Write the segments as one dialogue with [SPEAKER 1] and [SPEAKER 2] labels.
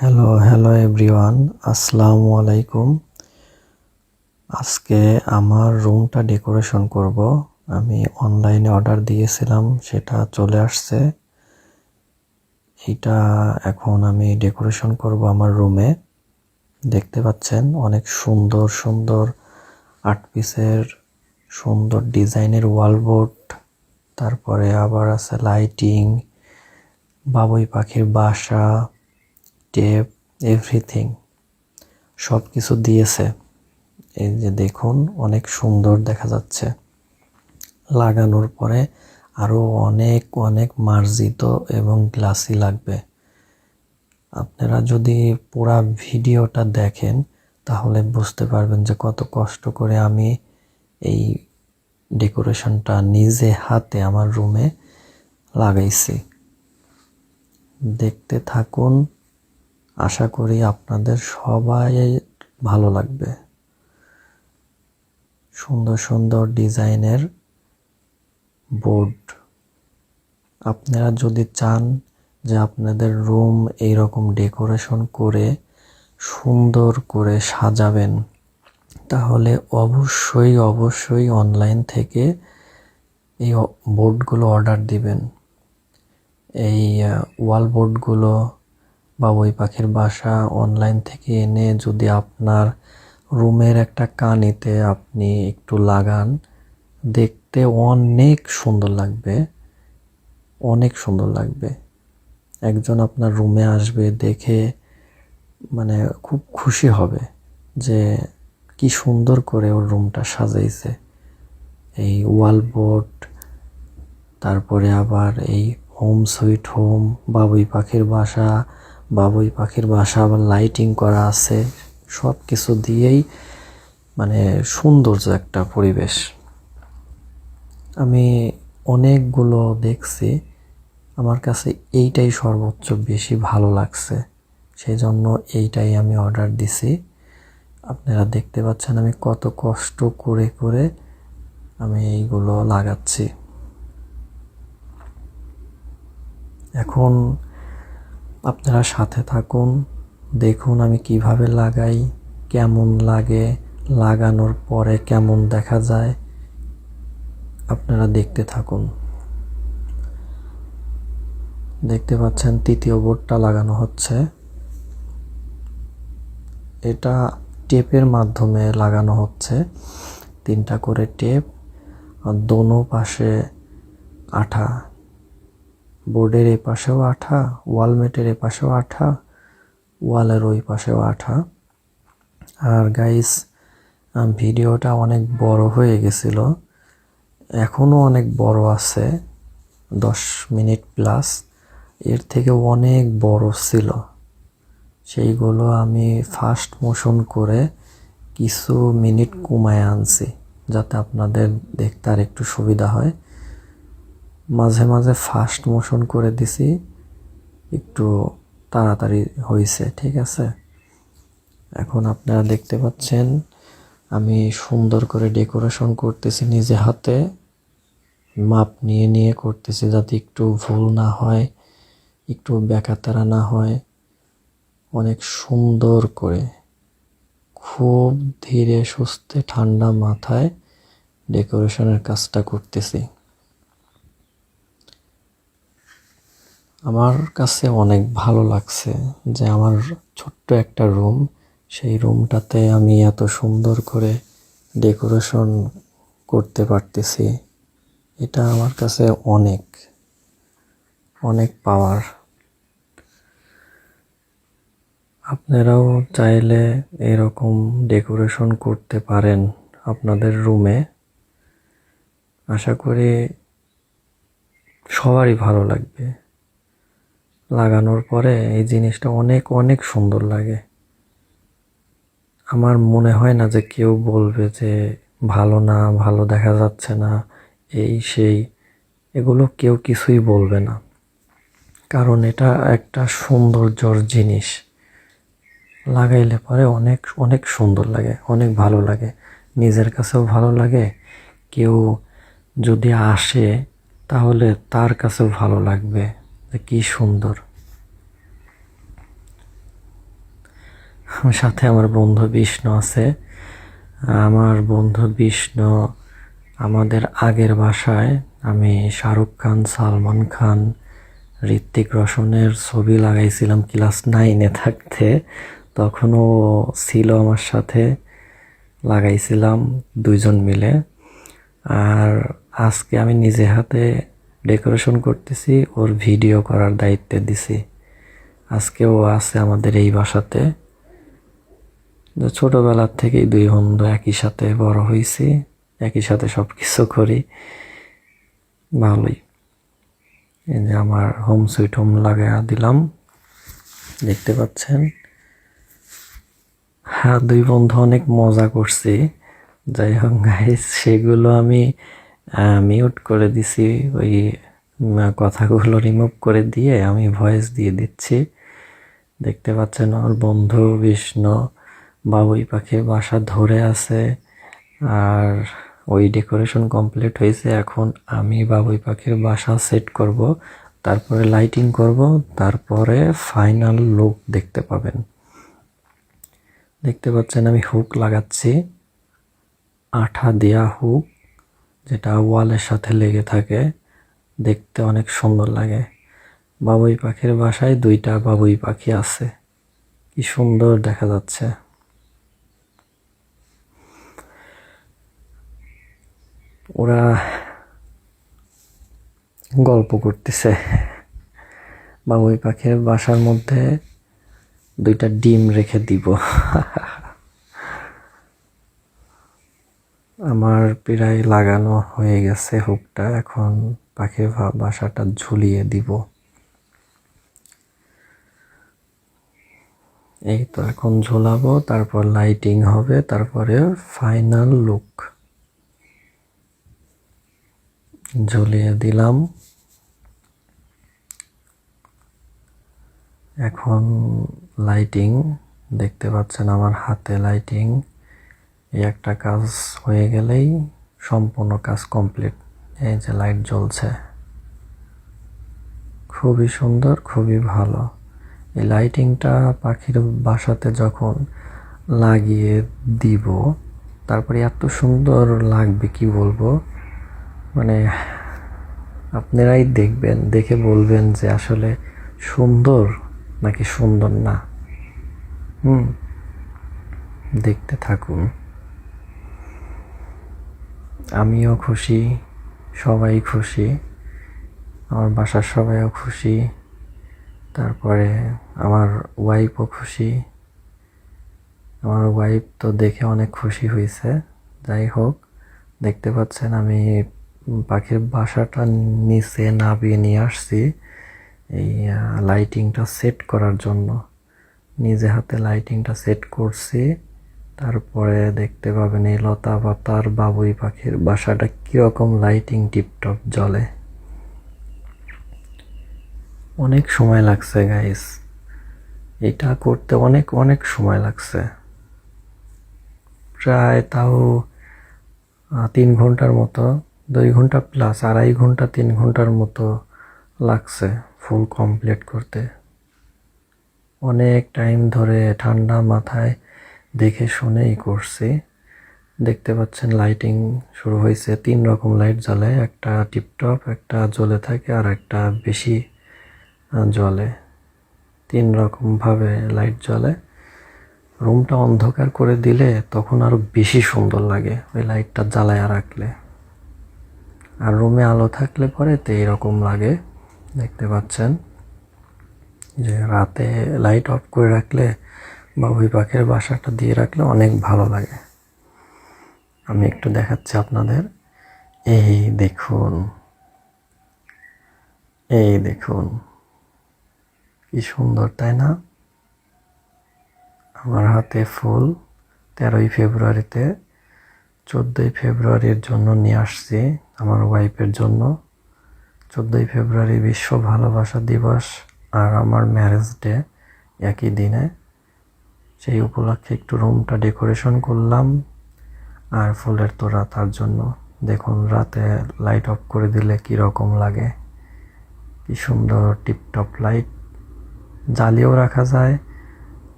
[SPEAKER 1] Hello everyone, আসসালামু আলাইকুম। আজকে আমার রুমটা ডেকোরেশন করব। আমি অনলাইনে অর্ডার দিয়েছিলাম, সেটা চলে আসছে। এটা এখন আমি ডেকোরেশন করব আমার রুমে। দেখতে পাচ্ছেন অনেক সুন্দর সুন্দর আর্ট পিসের সুন্দর ডিজাইনের ওয়ালবোর্ড, তারপরে আবার আছে লাইটিং, বাবুই পাখির বাসা, টেপ, এভরিথিং সব কিছু দিয়েছে। এই যে দেখুন, অনেক সুন্দর দেখা যাচ্ছে। লাগানোর পরে আরো অনেক অনেক মার্জিত এবং গ্লাসি লাগবে। আপনারা যদি পুরা ভিডিওটা দেখেন তাহলে বুঝতে পারবেন যে কত কষ্ট করে আমি এই ডেকোরেশনটা নিজে হাতে আমার রুমে লাগাইছি। দেখতে থাকুন, আশা করি আপনাদের সবাই ভালো লাগবে। সুন্দর সুন্দর ডিজাইনের বোর্ড। আপনারা যদি চান যে আপনাদের রুম এইরকম ডেকোরেশন করে সুন্দর করে সাজাবেন, তাহলে অবশ্যই অবশ্যই অনলাইন থেকে এই বোর্ডগুলো অর্ডার দিবেন। এই ওয়াল বোর্ডগুলো বাবুই পাখির বাসা অনলাইন থেকে এনে যদি আপনার রুমের একটা কানিতে আপনি একটু লাগান, দেখতে অনেক সুন্দর লাগবে, অনেক সুন্দর লাগবে। একজন আপনার রুমে আসবে, দেখে মানে খুব খুশি হবে যে কি সুন্দর করে ওর রুমটা সাজাইছে। এই ওয়ালবোর্ড, তারপরে আবার এই হোম সুইট হোম, বাবুই পাখির বাসা, বাবুই পাখির বাসা আবার লাইটিং করা আছে। সব কিছু দিয়েই মানে সৌন্দর্য একটা পরিবেশ। আমি অনেকগুলো দেখছি, আমার কাছে এইটাই সর্বোচ্চ বেশি ভালো লাগছে, সেই জন্য এইটাই আমি অর্ডার দিছি। আপনারা দেখতে পাচ্ছেন আমি কত কষ্ট করে করে আমি এইগুলো লাগাচ্ছি। এখন আপনারা সাথে থাকুন, দেখুন আমি কিভাবে লাগাই, কেমন লাগে, লাগানোর পরে কেমন দেখা যায়। আপনারা দেখতে থাকুন। দেখতে পাচ্ছেন তৃতীয় বোর্ডটা লাগানো হচ্ছে। এটা টেপের মাধ্যমে লাগানো হচ্ছে, 3টা করে টেপ, আর দোনো পাশে আঠা। বোর্ডের এই পাশেও আঠা, ওয়ালমেটের এই পাশেও আঠা, ওয়ালের ওই পাশেও আঠা। আর গাইস, ভিডিওটা অনেক বড় হয়ে গেছিল, এখনো অনেক বড় আছে, 10 মিনিট প্লাস। এর থেকে অনেক বড় ছিল, সেইগুলো আমি ফাস্ট মোশন করে কিছু মিনিট কমায় আনছি যাতে আপনাদের দেখতে আর একটু সুবিধা হয়। মাঝে মাঝে ফাস্ট মোশন করে দিছি, একটু তাড়াতাড়ি হয়েছে, ঠিক আছে। এখন আপনারা দেখতে পাচ্ছেন আমি সুন্দর করে ডেকোরেশন করতেছি নিজে হাতে, মাপ নিয়ে নিয়ে করতেছি যাতে একটু ভুল না হয়, একটু ব্যাকাতারা না হয়। অনেক সুন্দর করে, খুব ধীরে সুস্থে ঠান্ডা মাথায় ডেকোরেশনের কাজটা করতেছি। আমার কাছে অনেক ভালো লাগছে যে আমার ছোট্ট একটা রুম, সেই রুমটাতে আমি এত সুন্দর করে ডেকোরেশন করতে পারতেছি। এটা আমার কাছে অনেক অনেক পাওয়ার। আপনারাও চাইলে এরকম ডেকোরেশন করতে পারেন আপনাদের রুমে। আশা করি সবারই ভালো লাগবে। লাগানোর পরে এই জিনিসটা অনেক অনেক সুন্দর লাগে। আমার মনে হয় না যে কেউ বলবে যে ভালো না, ভালো দেখা যাচ্ছে না, এই সেই, এগুলো কেউ কিছুই বলবে না, কারণ এটা একটা সৌন্দর্যর জিনিস। লাগাইলে পরে অনেক অনেক সুন্দর লাগে, অনেক ভালো লাগে, নিজের কাছেও ভালো লাগে। কেউ যদি আসে তাহলে তার কাছেও ভালো লাগবে যে কি সুন্দর। সাথে আমার বন্ধু বিষ্ণু আছে। আমার বন্ধু বিষ্ণু আমাদের আগের বাসায় আমি শাহরুখ খান, সালমান খান, ঋত্বিক রোশনের ছবি লাগাইছিলাম ক্লাস 9-এ থাকতে। তখনও ছিল আমার সাথে, লাগাইছিলাম 2জন মিলে। আর আজকে আমি নিজে হাতে ডেকোরেশন করতেছি, ওর ভিডিও করার দায়িত্বে দিছি। আজকে ও আছে আমাদের এই বাসাতে। ছোটবেলার থেকেই 2 বন্ধু একই সাথে বড় হয়েছি, একই সাথে সবকিছু করি, ভালোই। এই যে আমার হোম সুইট হোম লাগাইয়া দিলাম, দেখতে পাচ্ছেন। হ্যাঁ, 2 বন্ধু অনেক মজা করছি। যাই হোক গাইস, সেগুলো আমি মিউট করে দিছি। ওই কথাগুলো রিমুভ করে দিয়ে আমি ভয়েস দিয়ে দিচ্ছি। দেখতে পাচ্ছেন ওর বন্ধু বিষ্ণু বাবুই পাখির বাসা ধরে আছে। আর ওই ডেকোরেশন কমপ্লিট হয়েছে। এখন আমি বাবুই পাখির বাসা সেট করব, তারপরে লাইটিং করব, তারপরে ফাইনাল লুক দেখতে পাবেন। দেখতে পাচ্ছেন আমি হুক লাগাচ্ছি, আঠা দেয়া হুক, যেটা ওয়ালের সাথে লেগে থাকে, দেখতে অনেক সুন্দর লাগে। বাবুই পাখির বাসায় 2টা বাবুই পাখি আছে, কি সুন্দর দেখা যাচ্ছে। ওরা গল্প করতেছে। বাবুই পাখির বাসার মধ্যে 2টা ডিম রেখে দিব। আমার প্রায় লাগানো হয়ে গেছে হুকটা, এখন পাখির বাসাটা ঝুলিয়ে দিব। এই তো এখন ঝোলাবো, তারপর লাইটিং হবে, তারপরে ফাইনাল লুক। ঝুলিয়ে দিলাম। এখন লাইটিং দেখতে পাচ্ছেন আমার হাতে লাইটিং। এই একটা কাজ হয়ে গেলেই সম্পূর্ণ কাজ কমপ্লিট। এই যে লাইট জ্বলছে, খুবই সুন্দর, খুবই ভালো। এই লাইটিংটা পাখির বাসাতে যখন লাগিয়ে দিব, তারপরে এত সুন্দর লাগবে কি বলবো। মানে আপনারাই দেখবেন, দেখে বলবেন যে আসলে সুন্দর নাকি সুন্দর না। দেখতে থাকুন। আমিও খুশি, সবাই খুশি, আমার বাসার সবাইও খুশি, তারপরে আমার ওয়াইফও খুশি। আমার ওয়াইফ তো দেখে অনেক খুশি হয়েছে। যাই হোক, দেখতে পাচ্ছেন আমি পাখির বাসাটা নিচে নামিয়ে নিয়ে আসছি এই লাইটিংটা সেট করার জন্য। নিজে হাতে লাইটিংটা সেট করছি। তারপরে দেখতে পাবেন এই লতা পাতার বাবুই পাখির বাসাটা কিরকম লাইটিং টিপটপ জ্বলে। অনেক সময় লাগছে গাইস, এটা করতে অনেক অনেক সময় লাগছে, প্রায় তাও 3 ঘন্টার মতো, 2 ঘন্টা প্লাস, 2.5 ঘন্টা 3 ঘন্টার মতো লাগছে ফুল কমপ্লিট করতে। অনেক টাইম ধরে ঠান্ডা মাথায় দেখে শুনেই করছি। দেখতে পাচ্ছেন লাইটিং শুরু হয়েছে, 3 রকম লাইট জ্বলে, একটা টিপটপ, একটা জ্বলে থাকে, আর একটা বেশি জ্বলে। 3 রকম ভাবে লাইট জ্বলে। রুমটা অন্ধকার করে দিলে তখন আরো বেশি সুন্দর লাগে ওই লাইটটা জ্বালায়া রাখলে। আর রুমে আলো থাকলে পরে তো এইরকম লাগে। দেখতে পাচ্ছেন যে রাতে লাইট অফ করে রাখলে বাবুই পাখির বাসাটা দিয়ে রাখলে অনেক ভালো লাগে। আমি একটু দেখাচ্ছি আপনাদের। এই দেখুন, এই দেখুন, কি সুন্দর তাই না? আমার হাতে ফুল 13ই ফেব্রুয়ারিতে, 14ই ফেব্রুয়ারির জন্য নিয়ে আসছি আমার ওয়াইফের জন্য। 14ই ফেব্রুয়ারি বিশ্ব ভালোবাসা দিবস আর আমার ম্যারেজ ডে একই দিনে। সেই উপলক্ষে একটু রুমটা ডেকোরেশন করলাম আর ফুলের তোড়া তার জন্য। দেখুন রাতে লাইট অফ করে দিলে কি রকম লাগে, কি সুন্দর টিপটপ লাইট। জ্বালিয়েও রাখা যায়,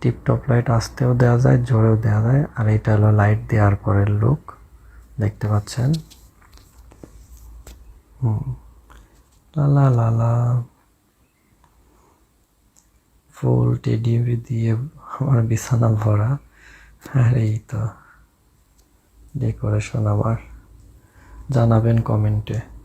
[SPEAKER 1] টিপটপ লাইট আস্তেও দেওয়া যায়, জোরেও দেওয়া যায়। আর এটা হলো লাইট দেওয়ার পরের লুক, দেখতে পাচ্ছেন। লা লা লা লা, ফুল টেডি দিয়ে আমার বিছানা ভরা। আর এই তো ডেকোরেশন আমার। জানাবেন কমেন্টে।